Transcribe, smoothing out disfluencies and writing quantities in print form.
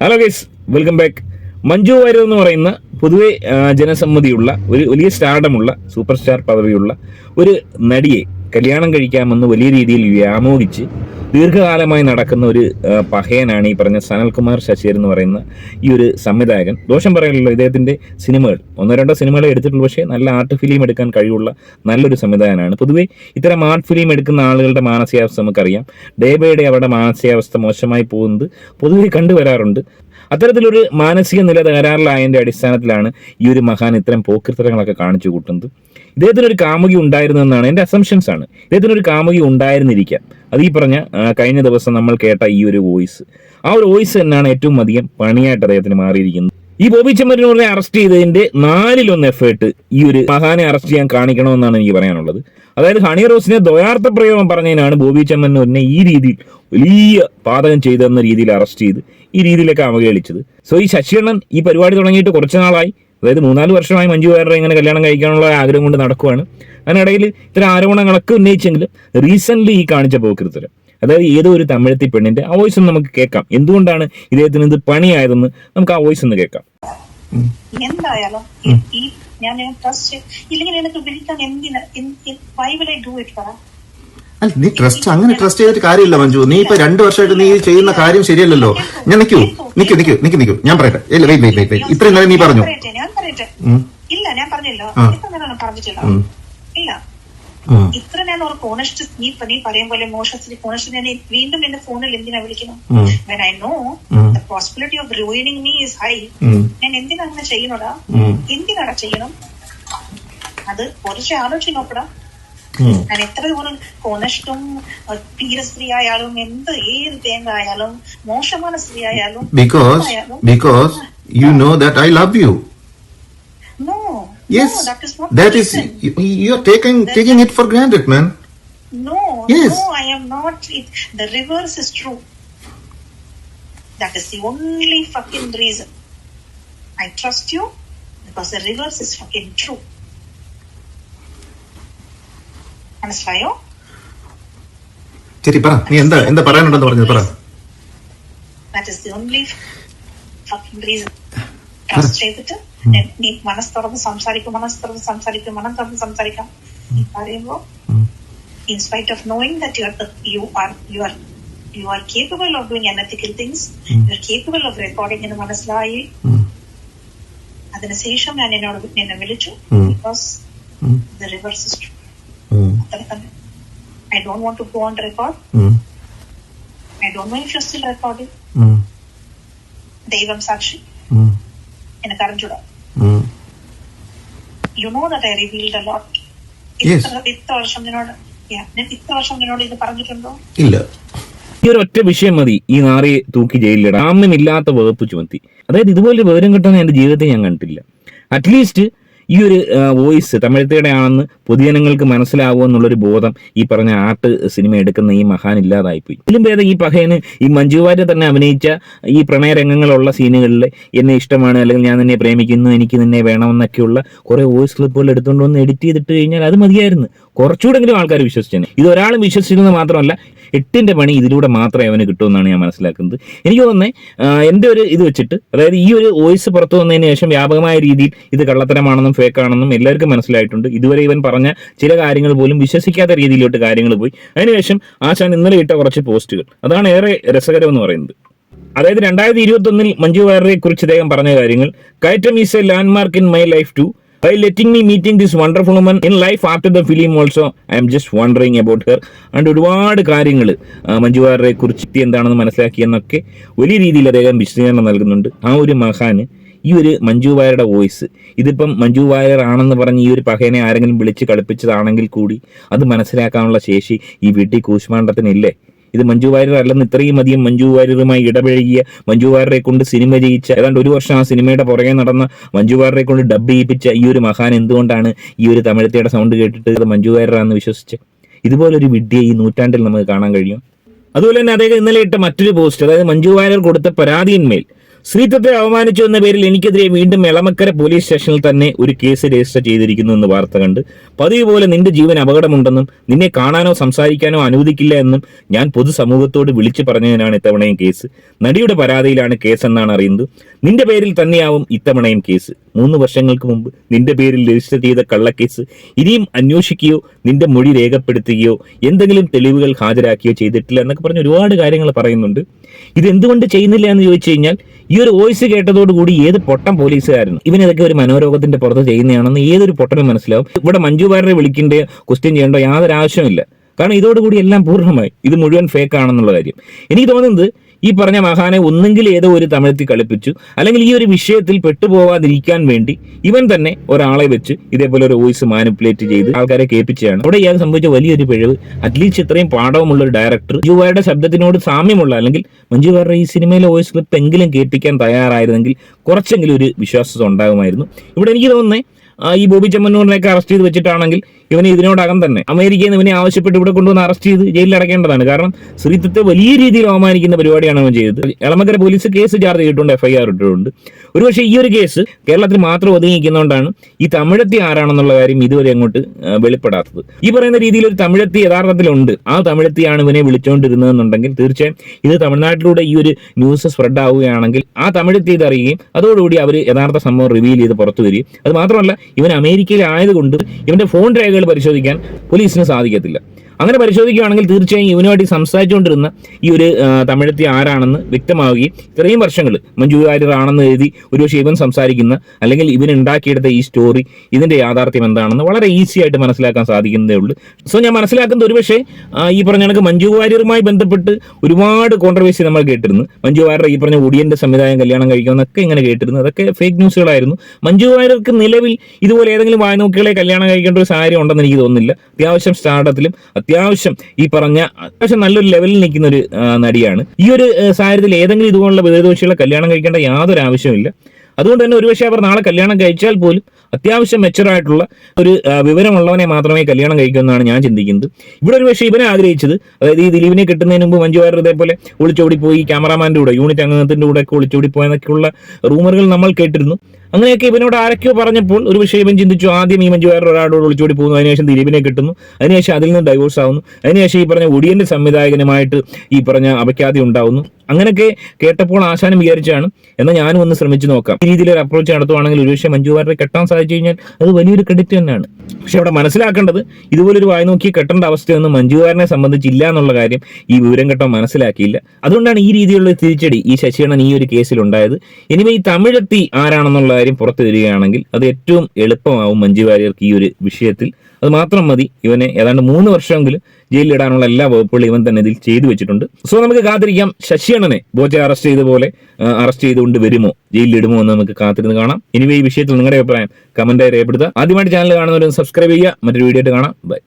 Hello guys, welcome back. Manju Warrier എന്ന് പറയുന്ന പൊതുവെ ജനസമ്മതിയുള്ള ഒരു വലിയ സ്റ്റാർഡമുള്ള സൂപ്പർ സ്റ്റാർ പദവിയുള്ള ഒരു നടിയെ കല്യാണം കഴിക്കാമെന്ന് വലിയ രീതിയിൽ വ്യാമോഹിച്ച് ദീർഘകാലമായി നടക്കുന്ന ഒരു പഹയനാണ് ഈ പറഞ്ഞ സനൽകുമാർ ശശിർ എന്ന് പറയുന്ന ഈ ഒരു സംവിധായകൻ. ദോഷം പറയാനല്ലോ, ഇദ്ദേഹത്തിൻ്റെ സിനിമകൾ ഒന്നോ രണ്ടോ സിനിമകളെ എടുത്തിട്ടുള്ളൂ, പക്ഷേ നല്ല ആർട്ട് ഫിലിം എടുക്കാൻ കഴിവുള്ള നല്ലൊരു സംവിധായകനാണ്. പൊതുവേ ഇത്തരം ആർട്ട് ഫിലിം എടുക്കുന്ന ആളുകളുടെ മാനസികാവസ്ഥ നമുക്കറിയാം. ഡേ ബൈ ഡേ അവരുടെ മാനസികാവസ്ഥ മോശമായി പോകുന്നത് പൊതുവെ കണ്ടുവരാറുണ്ട്. അത്തരത്തിലൊരു മാനസിക നില തകരാറിലായതിൻ്റെ അടിസ്ഥാനത്തിലാണ് ഈ ഒരു മഹാൻ ഇത്തരം പോക്കൃത്തരങ്ങളൊക്കെ കാണിച്ചു കൂട്ടുന്നത്. ഇദ്ദേഹത്തിനൊരു കാമുകി ഉണ്ടായിരുന്നു എന്നാണ് എൻ്റെ അസംഷൻസ് ആണ്. ഇദ്ദേഹത്തിനൊരു കാമുകി ഉണ്ടായിരുന്നിരിക്കാം. അത് ഈ പറഞ്ഞ കഴിഞ്ഞ ദിവസം നമ്മൾ കേട്ട ഈ ഒരു വോയിസ്, ആ ഒരു വോയിസ് തന്നെയാണ് ഏറ്റവും അധികം പണിയായിട്ട് അദ്ദേഹത്തിന് മാറിയിരിക്കുന്നത്. ഈ ബോബി ചെമ്മണ്ണൂരിനെ അറസ്റ്റ് ചെയ്തതിന്റെ 4/1 എഫേർട്ട് ഈ ഒരു മഹാനെ അറസ്റ്റ് ചെയ്യാൻ കാണിക്കണമെന്നാണ് എനിക്ക് പറയാനുള്ളത്. അതായത് ഹണി റോസിനെ ദ്വയാർത്ഥ പ്രയോഗം പറഞ്ഞതിനാണ് ബോബി ചെമ്മണ്ണൂരിനെ ഈ രീതിയിൽ വലിയ പാതകം ചെയ്തെന്ന രീതിയിൽ അറസ്റ്റ് ചെയ്ത് ഈ രീതിയിലൊക്കെ അവഹേളിച്ചത്. സോ ഈ ശശികണ്ണൻ ഈ പരിപാടി തുടങ്ങിയിട്ട് കുറച്ച് നാളായി, അതായത് 3-4 വർഷമായി മഞ്ജു വാര്യരെ ഇങ്ങനെ കല്യാണം കഴിക്കാനുള്ള ആഗ്രഹം കൊണ്ട് നടക്കുവാണ്. അതിനിടയിൽ ഇത്തരം ആരോപണങ്ങളൊക്കെ ഉന്നയിച്ചെങ്കിലും റീസെന്റ് ഈ കാണിച്ച പോക്കൃത്തരം, അതായത് ഏതോ ഒരു തമിഴത്തി പെണ്ണിന്റെ ആ വോയിസ് ഒന്ന് നമുക്ക് കേൾക്കാം. എന്തുകൊണ്ടാണ് ഇദ്ദേഹത്തിന് ഇത് പണിയായതെന്ന് നമുക്ക് ആ വോയിസ് ഒന്ന് കേൾക്കാം. എന്തായാലും ഞാൻ ട്രസ്റ്റ് ഇല്ലെങ്കിൽ എനിക്ക് വിളിക്കാൻ എന്തിനാ, why will I do it for? അല്ല, നീ അങ്ങനെ ട്രസ്റ്റ് ചെയ്തിട്ട് കാര്യമില്ല മഞ്ജു. നീ ഇപ്പൊ 2 വർഷമായിട്ട് നീ ചെയ്യുന്ന കാര്യം ശരിയല്ലല്ലോ. ഞാൻ നിക്കൂ, ഞാൻ പറയട്ടെ. ഇത്രയും നേരം നീ പറഞ്ഞു. ഇല്ല, ഞാൻ പറഞ്ഞില്ലോ, പറഞ്ഞിട്ടില്ല. ഇല്ല, ഇത്ര ഞാൻ ഒരു കോണസ്റ്റ് നീ പറയും പോലെ കോണസ്റ്റ് ഞാൻ വീണ്ടും എന്റെ ഫോണിൽ എന്തിനാ വിളിക്കുന്നു? when I know the possibility of ruining me is high, ഞാൻ എന്തിനാ അങ്ങനെ ചെയ്യുന്നടാ? എന്തിനാടാ ചെയ്യണം? അത് കുറച്ച് ആലോചിച്ച് നോക്കടാ. ഞാൻ എത്ര ദൂരം കോണസ്റ്റും തീരെ സ്ത്രീ ആയാലും ഏത് തേങ്ങ ആയാലും മോശமான സ്ത്രീ ആയാലും because you know that I love you. No, yes, no, that is not. That is, you are taking it for granted, man. No, yes. No, I am not. The reverse is true. That is the only fucking reason I trust you, because the reverse is fucking true. മനസ്സിലായോ? ശരി, പറ. നീ എന്താ പറയാനുണ്ടെന്ന് പറഞ്ഞത് പറ. That is the only fucking reason. Trust ചെയ്തിട്ട് നീ മനസ്സ് തുറന്ന് സംസാരിക്കാം. നീ പറയുമ്പോ in spite of knowing that you are capable of doing unethical things, you are capable of recording എന്ന് മനസ്സിലായി. അതിനുശേഷം ഞാൻ നിന്നെ വിളിച്ചു, because the reverse is true. I don't want to go on record. I don't know if you're still recording. ദൈവം സാക്ഷി, എനിക്ക് അറിഞ്ഞൂടാ. You know that I revealed a lot. ഇത്ര വർഷം നിന്നോട് ഇത് പറഞ്ഞിട്ടുണ്ടോ? ഇല്ല. ഈ ഒരു ഒറ്റ വിഷയം മതി ഈ നാറിയെ തൂക്കി ജയിലിലിടാൻ. ആമ്യമില്ലാത്ത വകുപ്പ് ചുമത്തി. അതായത് ഇതുപോലെ വിവരം കിട്ടുന്ന എന്റെ ജീവിതത്തിൽ ഞാൻ കണ്ടിട്ടില്ല. അറ്റ്ലീസ്റ്റ് ഈ ഒരു വോയിസ് തമിഴത്തയുടെ ആണെന്ന് പൊതുജനങ്ങൾക്ക് മനസ്സിലാവുക എന്നുള്ളൊരു ബോധം ഈ പറഞ്ഞ ആർട്ട് സിനിമ എടുക്കുന്ന ഈ മഹാൻ ഇല്ലാതായിപ്പോയി. ഇതിലും ഭേദം ഈ പഹയന് ഈ മഞ്ജു വാര്യർ തന്നെ അഭിനയിച്ച ഈ പ്രണയരംഗങ്ങളുള്ള സീനുകളിൽ എന്നെ ഇഷ്ടമാണ്, അല്ലെങ്കിൽ ഞാൻ നിന്നെ പ്രേമിക്കുന്നു, എനിക്ക് നിന്നെ വേണമെന്നൊക്കെയുള്ള കുറെ വോയിസ് ക്ലിപ്പുകൾ എടുത്തുകൊണ്ട് വന്ന് എഡിറ്റ് ചെയ്തിട്ട് കഴിഞ്ഞാൽ അത് മതിയായിരുന്നു. കുറച്ചുകൂടെങ്കിലും ആൾക്കാർ വിശ്വസിച്ചേനെ. ഇത് ഒരാളും വിശ്വസിക്കുന്നത് മാത്രമല്ല, 8ന്റെ പണി ഇതിലൂടെ മാത്രമേ അവന് കിട്ടുമെന്നാണ് ഞാൻ മനസ്സിലാക്കുന്നത്. എനിക്ക് തോന്നുന്നത് എൻ്റെ ഒരു ഇത് വെച്ചിട്ട്, അതായത് ഈ ഒരു വോയിസ് പുറത്തു വന്നതിന് ശേഷം വ്യാപകമായ രീതിയിൽ ഇത് കള്ളത്തരമാണെന്നും ഫേക്കാണെന്നും എല്ലാവർക്കും മനസ്സിലായിട്ടുണ്ട്. ഇതുവരെ ഇവൻ പറഞ്ഞ ചില കാര്യങ്ങൾ പോലും വിശ്വസിക്കാത്ത രീതിയിലോട്ട് കാര്യങ്ങൾ പോയി. അതിനുശേഷം ആശാൻ ഇന്നലെ ഇട്ട കുറച്ച് പോസ്റ്റുകൾ, അതാണ് ഏറെ രസകരം എന്ന് പറയുന്നത്. അതായത് 2021 മഞ്ജു വാര്യരെ കുറിച്ച് അദ്ദേഹം പറഞ്ഞ കാര്യങ്ങൾ: കയറ്റം is a landmark in my life too. By letting me meeting this wonderful woman in life after the film also, I am just wondering about her. And ഒരുപാട് കാര്യങ്ങൾ മഞ്ജു വാര്യരെ കുറിച്ച് എന്താണെന്ന് മനസ്സിലാക്കിയെന്നൊക്കെ വലിയ രീതിയിൽ അദ്ദേഹം വിശദീകരണം നൽകുന്നുണ്ട്. ആ ഒരു മഹാന് ഈ ഒരു മഞ്ജു വാര്യരുടെ വോയിസ്, ഇതിപ്പം മഞ്ജു വാര്യർ ആണെന്ന് പറഞ്ഞ് ഈ ഒരു പഹയനെ ആരെങ്കിലും വിളിച്ച് കളിപ്പിച്ചതാണെങ്കിൽ കൂടി അത് മനസ്സിലാക്കാനുള്ള ശേഷി ഈ വീട്ടിൽ കൂശ്മാണ്ഡത്തിനില്ലേ? ഇത് മഞ്ജു വാര്യർ അല്ലെന്ന് ഇത്രയും അധികം മഞ്ജു വാര്യരുമായി ഇടപഴകിയ, മഞ്ജു വാര്യരെ കൊണ്ട് സിനിമ ചെയ്യിച്ച, ഏതാണ്ട് 1 വർഷം ആ സിനിമയുടെ പുറകെ നടന്ന, മഞ്ജു വാര്യരെ കൊണ്ട് ഡബ് ചെയ്യിപ്പിച്ച ഈ ഒരു മഹാൻ എന്തുകൊണ്ടാണ് ഈ ഒരു തമിഴത്തിയുടെ സൗണ്ട് കേട്ടിട്ട് അത് മഞ്ജു വാര്യരാണെന്ന് വിശ്വസിച്ച്? ഇതുപോലൊരു വിഡ്ഢിയെ ഈ നൂറ്റാണ്ടിൽ നമുക്ക് കാണാൻ കഴിയും. അതുപോലെ തന്നെ അദ്ദേഹം ഇന്നലെ ഇട്ട മറ്റൊരു പോസ്റ്റ്, അതായത് മഞ്ജു വാര്യർ കൊടുത്ത പരാതിയിന്മേൽ സ്ത്രീത്വത്തെ അവമാനിച്ചു എന്ന പേരിൽ എനിക്കെതിരെ വീണ്ടും എളമക്കര പോലീസ് സ്റ്റേഷനിൽ തന്നെ ഒരു കേസ് രജിസ്റ്റർ ചെയ്തിരിക്കുന്നു എന്ന് വാർത്ത കണ്ട് പതിവ് പോലെ നിന്റെ ജീവൻ അപകടമുണ്ടെന്നും നിന്നെ കാണാനോ സംസാരിക്കാനോ അനുവദിക്കില്ല എന്നും ഞാൻ പൊതുസമൂഹത്തോട് വിളിച്ചു പറഞ്ഞതിനാണ് ഇത്തവണയും കേസ്. നടിയുടെ പരാതിയിലാണ് കേസെന്നാണ് അറിയുന്നത്. നിന്റെ പേരിൽ തന്നെയാവും ഇത്തവണയും കേസ്. 3 വർഷങ്ങൾക്ക് മുമ്പ് നിന്റെ പേരിൽ രജിസ്റ്റർ ചെയ്ത കള്ളക്കേസ് ഇനിയും അന്വേഷിക്കുകയോ നിന്റെ മൊഴി രേഖപ്പെടുത്തുകയോ എന്തെങ്കിലും തെളിവുകൾ ഹാജരാക്കുകയോ ചെയ്തിട്ടില്ല എന്നൊക്കെ പറഞ്ഞ് ഒരുപാട് കാര്യങ്ങൾ പറയുന്നുണ്ട്. ഇതെന്തുകൊണ്ട് ചെയ്യുന്നില്ല എന്ന് ചോദിച്ചു കഴിഞ്ഞാൽ ഈ ഒരു വോയിസ് കേട്ടതോടുകൂടി ഏത് പൊട്ടം പോലീസുകാരനും ഇവനിതൊക്കെ ഒരു മനോരോഗത്തിന്റെ പുറത്ത് ചെയ്യുന്നതാണെന്ന് ഏതൊരു പൊട്ടനും മനസ്സിലാവും. ഇവിടെ മഞ്ജു വാര്യരെ വിളിക്കേണ്ടയോ ക്വസ്റ്റ്യൻ ചെയ്യേണ്ടോ യാതൊരു ആവശ്യമില്ല. കാരണം ഇതോടുകൂടി എല്ലാം പൂർണ്ണമായി ഇത് മുഴുവൻ ഫേക്ക് ആണെന്നുള്ള കാര്യം. എനിക്ക് തോന്നുന്നത് ഈ പറഞ്ഞ മഹാനെ ഒന്നെങ്കിൽ ഏതോ ഒരു തമിഴത്തിൽ കളിപ്പിച്ചു, അല്ലെങ്കിൽ ഈ ഒരു വിഷയത്തിൽ പെട്ടുപോകാതിരിക്കാൻ വേണ്ടി ഇവൻ തന്നെ ഒരാളെ വെച്ച് ഇതേപോലെ ഒരു വോയിസ് മാനിപ്പുലേറ്റ് ചെയ്ത് ആൾക്കാരെ കേൾപ്പിച്ചാണ്. അവിടെ ഇയാൾ സംഭവിച്ച വലിയൊരു പിഴവ്. അറ്റ്ലീസ്റ്റ് ഇത്രയും പാഠവുമുള്ള ഒരു ഡയറക്ടർ മഞ്ജു വാര്യരുടെ ശബ്ദത്തിനോട് സാമ്യമുള്ള അല്ലെങ്കിൽ മഞ്ജു വാര്യരുടെ ഈ സിനിമയിലെ വോയിസ് ക്ലിപ്പ് എങ്കിലും കേൾപ്പിക്കാൻ തയ്യാറായിരുന്നെങ്കിൽ കുറച്ചെങ്കിലും ഒരു വിശ്വാസത ഉണ്ടാകുമായിരുന്നു. ഇവിടെ എനിക്ക് തോന്നുന്നത് ഈ ബോബി ചെമ്മണ്ണൂരിനെയൊക്കെ അറസ്റ്റ് ചെയ്ത് വെച്ചിട്ടാണെങ്കിൽ ഇവനെ ഇതിനോടകം തന്നെ അമേരിക്കയിൽ നിന്ന് ഇവനെ ആവശ്യപ്പെട്ട് ഇവിടെ കൊണ്ടുവന്ന് അറസ്റ്റ് ചെയ്ത് ജയിലിൽ അടക്കേണ്ടതാണ്. കാരണം സ്ത്രീത്വത്തെ വലിയ രീതിയിൽ അവമാനിക്കുന്ന പരിപാടിയാണ് അവൻ ചെയ്തത്. എളമക്കര പോലീസ് കേസ് ചാർജ് ചെയ്തിട്ടുണ്ട്, FIR ഇട്ടിട്ടുണ്ട്. ഒരുപക്ഷെ ഈ ഒരു കേസ് കേരളത്തിൽ മാത്രം ഒതുങ്ങിയിരിക്കുന്നതുകൊണ്ടാണ് ഈ തമിഴത്തി ആരാണെന്നുള്ള കാര്യം ഇതുവരെ അങ്ങോട്ട് വെളിപ്പെടാത്തത്. ഈ പറയുന്ന രീതിയിൽ ഒരു തമിഴത്തി യഥാർത്ഥത്തിലുണ്ട്. ആ തമിഴത്തിയാണ് ഇവനെ വിളിച്ചുകൊണ്ടിരുന്നതെന്നുണ്ടെങ്കിൽ തീർച്ചയായും ഇത് തമിഴ്നാട്ടിലൂടെ ഈ ഒരു ന്യൂസ് സ്പ്രെഡ് ആവുകയാണെങ്കിൽ ആ തമിഴത്തി ഇത് അറിയുകയും അതോടുകൂടി അവർ യഥാർത്ഥ സംഭവം റിവീൽ ചെയ്ത് പുറത്തു വരികയും, അത് മാത്രമല്ല ഇവൻ അമേരിക്കയിൽ ആയതുകൊണ്ട് ഇവന്റെ ഫോൺ രേഖകൾ പരിശോധിക്കാൻ പോലീസിന് സാധിക്കത്തില്ല. അങ്ങനെ പരിശോധിക്കുകയാണെങ്കിൽ തീർച്ചയായും ഇവനുമായിട്ട് സംസാരിച്ചുകൊണ്ടിരുന്ന ഈ ഒരു തമിഴത്തി ആരാണെന്ന് വ്യക്തമാവുകയും ഇത്രയും വർഷങ്ങൾ മഞ്ജു വാര്യർ ആണെന്ന് എഴുതി ഒരുപക്ഷെ ഇവൻ സംസാരിക്കുന്ന അല്ലെങ്കിൽ ഇവൻ ഉണ്ടാക്കിയെടുത്ത ഈ സ്റ്റോറി ഇതിന്റെ യാഥാർത്ഥ്യം എന്താണെന്ന് വളരെ ഈസി ആയിട്ട് മനസ്സിലാക്കാൻ സാധിക്കുന്നതേ ഉള്ളൂ. സോ ഞാൻ മനസ്സിലാക്കുന്നത് ഒരുപക്ഷെ ഈ പറഞ്ഞ കണക്ക് മഞ്ജു വാര്യറുമായി ബന്ധപ്പെട്ട് ഒരുപാട് കോൺട്രവേഴ്സി നമ്മൾ കേട്ടിരുന്നു. മഞ്ജു വാര്യർ ഈ പറഞ്ഞ ഒടിയന്റെ സംവിധാനം കല്യാണം കഴിക്കാമെന്നൊക്കെ ഇങ്ങനെ കേട്ടിരുന്നു. അതൊക്കെ ഫേക്ക് ന്യൂസുകളായിരുന്നു. മഞ്ജു വാര്യർക്ക് നിലവിൽ ഇതുപോലെ ഏതെങ്കിലും വായനോക്കികളെ കല്യാണം കഴിക്കേണ്ട ഒരു സാഹചര്യം ഉണ്ടെന്ന് എനിക്ക് തോന്നുന്നില്ല. അത്യാവശ്യം സ്റ്റാർട്ടത്തിലും അത്യാവശ്യം ഈ പറഞ്ഞ അത്യാവശ്യം നല്ലൊരു ലെവലിൽ നിൽക്കുന്ന ഒരു നടിയാണ്. ഈ ഒരു സാഹചര്യത്തിൽ ഏതെങ്കിലും ഇതുപോലുള്ള വിദഗ്ധോഷികളെ കല്യാണം കഴിക്കേണ്ട യാതൊരു ആവശ്യമില്ല. അതുകൊണ്ട് തന്നെ ഒരുപക്ഷെ അവർ നാളെ കല്യാണം കഴിച്ചാൽ പോലും അത്യാവശ്യം മെച്ചുറായിട്ടുള്ള ഒരു വിവരമുള്ളവനെ മാത്രമേ കല്യാണം കഴിക്കുമെന്നാണ് ഞാൻ ചിന്തിക്കുന്നത്. ഇവിടെ ഒരുപക്ഷെ ഇവനെ ആഗ്രഹിച്ചത്, അതായത് ഈ ദിലീപിനെ കിട്ടുന്നതിന് മുമ്പ് മഞ്ജു വാര്യർ ഇതേപോലെ ഒളിച്ചോടി പോയി ക്യാമറാമാന്റെ കൂടെ യൂണിറ്റ് അംഗത്തിന്റെ കൂടെ ഒക്കെ ഒളിച്ചോടി പോയെന്നൊക്കെയുള്ള റൂമറുകൾ നമ്മൾ കേട്ടിരുന്നു. അങ്ങനെയൊക്കെ ഇവനോട് ആരൊക്കെയോ പറഞ്ഞപ്പോൾ ഒരു വിഷയം ഇവൻ ചിന്തിച്ചു, ആദ്യം ഈ മഞ്ജു വാര്യർ ഒരാളോട് ഒളിച്ചോടി പോകുന്നു, അതിനുശേഷം ദിലീപിനെ കിട്ടുന്നു, അതിനുശേഷം അതിൽ നിന്ന് ഡൈവോഴ്സ് ആവുന്നു, അതിനുശേഷം ഈ പറഞ്ഞ ഒടിയന്റെ സംവിധായകനുമായിട്ട് ഈ പറഞ്ഞ അപഖ്യാതി ഉണ്ടാവുന്നു. അങ്ങനെയൊക്കെ കേട്ടപ്പോൾ ആശാനം വിചാരിച്ചാണ് എന്നാൽ ഞാനും ഒന്ന് ശ്രമിച്ചു നോക്കാം, ഈ രീതിയിലൊരു അപ്രോച്ച് നടത്തുവാണെങ്കിൽ ഒരുപക്ഷെ മഞ്ജു വാര്യരെ കെട്ടാൻ സാധിച്ചു കഴിഞ്ഞാൽ അത് വലിയൊരു ക്രെഡിറ്റ് തന്നെയാണ്. പക്ഷെ അവിടെ മനസ്സിലാക്കേണ്ടത് ഇതുപോലൊരു വായി നോക്കി കെട്ടേണ്ട അവസ്ഥയൊന്നും മഞ്ജു വാര്യനെ സംബന്ധിച്ചില്ല എന്നുള്ള കാര്യം ഈ വിവരം കെട്ടാൻ മനസ്സിലാക്കിയില്ല. അതുകൊണ്ടാണ് ഈ രീതിയിലുള്ള തിരിച്ചടി ഈ ശശികണ്ണൻ ഈ ഒരു കേസിൽ ഉണ്ടായത്. ഇനിമേ ഈ തമിഴത്തി ആരാണെന്നുള്ള കാര്യം പുറത്തു വരികയാണെങ്കിൽ അത് ഏറ്റവും എളുപ്പമാവും മഞ്ജു വാര്യർക്ക് ഈ ഒരു വിഷയത്തിൽ. അത് മാത്രം മതി ഇവനെ ഏതാണ്ട് 3 വർഷമെങ്കിലും ജയിലിലിടാനുള്ള എല്ലാ വകുപ്പുകളും ഇവൻ തന്നെ ഇതിൽ ചെയ്തു വെച്ചിട്ടുണ്ട്. സോ നമുക്ക് കാത്തിരിക്കാം ശശികണ്ണനെ ബോച്ച അറസ്റ്റ് ചെയ്ത പോലെ അറസ്റ്റ് ചെയ്തുകൊണ്ട് വരുമോ, ജയിലിലിടുമോ എന്ന് നമുക്ക് കാത്തിരുന്ന് കാണാം. ഇനിവേ ഈ വിഷയത്തിൽ നിങ്ങളുടെ അഭിപ്രായം കമന്റായി രേഖപ്പെടുത്തുക. ആദ്യമായിട്ട് ചാനൽ കാണുന്നവരും സബ്സ്ക്രൈബ് ചെയ്യുക. മറ്റൊരു വീഡിയോ ആയിട്ട് കാണാം. ബൈ.